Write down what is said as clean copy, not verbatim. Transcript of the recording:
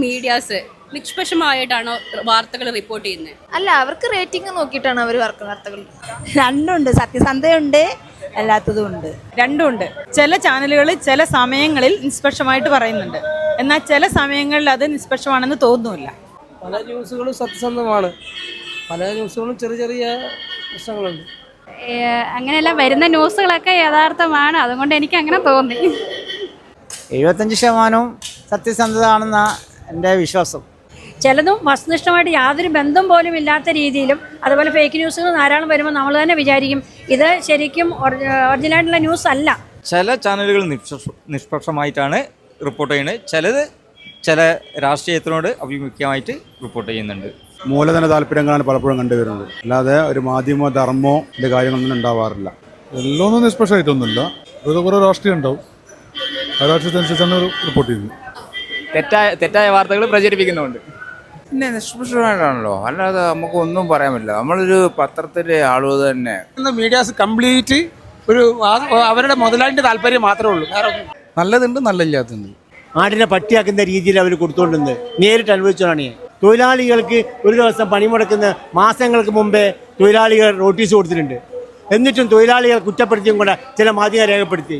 Medias നിഷ്പക്ഷമായിട്ടാണോ വാർത്തകൾ report ചെയ്യുന്നത്? അല്ല, അവർക്ക് റേറ്റിംഗ് നോക്കിയിട്ടാണ് അവർ വാർത്തകൾ. രണ്ടുണ്ട്, സത്യസന്ധയുണ്ട്, അല്ലാത്തതും ഉണ്ട്. രണ്ടുമുണ്ട്. ചില ചാനലുകൾ ചില സമയങ്ങളിൽ നിഷ്പക്ഷമായിട്ട് പറയുന്നുണ്ട്, എന്നാൽ ചില സമയങ്ങളിൽ അത് നിഷ്പക്ഷമാണെന്ന് തോന്നുന്നില്ല. പല ന്യൂസുകളും സത്യസന്ധമാണ്, പല ന്യൂസുകളും ചെറിയ ചെറിയ പ്രശ്നങ്ങളുണ്ട്. അങ്ങനെയല്ല, വരുന്ന ന്യൂസുകളൊക്കെ യഥാർത്ഥമാണ്, അതുകൊണ്ട് എനിക്ക് അങ്ങനെ തോന്നി. 75% സത്യസന്ധതാണെന്നാണ് എൻ്റെ വിശ്വാസം. ചിലതും വസ്തുനിഷ്ഠമായിട്ട് യാതൊരു ബന്ധം പോലും ഇല്ലാത്ത രീതിയിലും അതുപോലെ ഫേക്ക് ന്യൂസുകൾ ധാരാളം വരുമ്പോൾ നമ്മൾ തന്നെ വിചാരിക്കും ഇത് ശരിക്കും ഒറിജിനലായിട്ടുള്ള ന്യൂസ് അല്ല. ചില ചാനലുകൾ നിഷ്പക്ഷമായിട്ടാണ് റിപ്പോർട്ട് ചെയ്യുന്നത്, ചിലത് ചില രാഷ്ട്രീയത്തിനോട് അഭിമുഖ്യമായിട്ട് റിപ്പോർട്ട് ചെയ്യുന്നുണ്ട്. മൂലധന താല്പര്യങ്ങളാണ് പലപ്പോഴും കണ്ടുവരുന്നത്, അല്ലാതെ ഒരു മാധ്യമ ധർമ്മോ ഇതിൻ്റെ കാര്യങ്ങളൊന്നും ഉണ്ടാവാറില്ല. എല്ലാം നിഷ്പക്ഷമായിട്ടൊന്നുമില്ല, കുറേ രാഷ്ട്രീയം ഉണ്ടാവും, ആ രാഷ്ട്രീയത്തിനനുസരിച്ചാണ് റിപ്പോർട്ട് ചെയ്യുന്നത്. തെറ്റായ വാർത്തകൾ പ്രചരിപ്പിക്കുന്നുണ്ട്. പിന്നെ നിഷ്പക്ഷമായിട്ടാണല്ലോ, അല്ലാതെ നമുക്ക് ഒന്നും പറയാൻ പറ്റില്ല. നമ്മളൊരു പത്രത്തിൻ്റെ ആളുകൾ തന്നെ. മീഡിയാസ് കംപ്ലീറ്റ് ഒരു അവരുടെ മുതലാളിൻ്റെ താല്പര്യം മാത്രമേ ഉള്ളൂ, വേറെ നല്ലതുണ്ട്, നല്ലതില്ലാത്തതുണ്ട്. ആടിനെ പട്ടിയാക്കുന്ന രീതിയിൽ അവർ കൊടുത്തുകൊണ്ടിരുന്നത് നേരിട്ട് അനുഭവിച്ചതാണ്. തൊഴിലാളികൾക്ക് ഒരു ദിവസം പണിമുടക്കുന്ന മാസങ്ങൾക്ക് മുമ്പേ തൊഴിലാളികൾ നോട്ടീസ് കൊടുത്തിട്ടുണ്ട്. എന്നിട്ടും തൊഴിലാളികൾ കുറ്റപ്പെടുത്തിയും കൂടെ ചില മാധ്യമം രേഖപ്പെടുത്തി.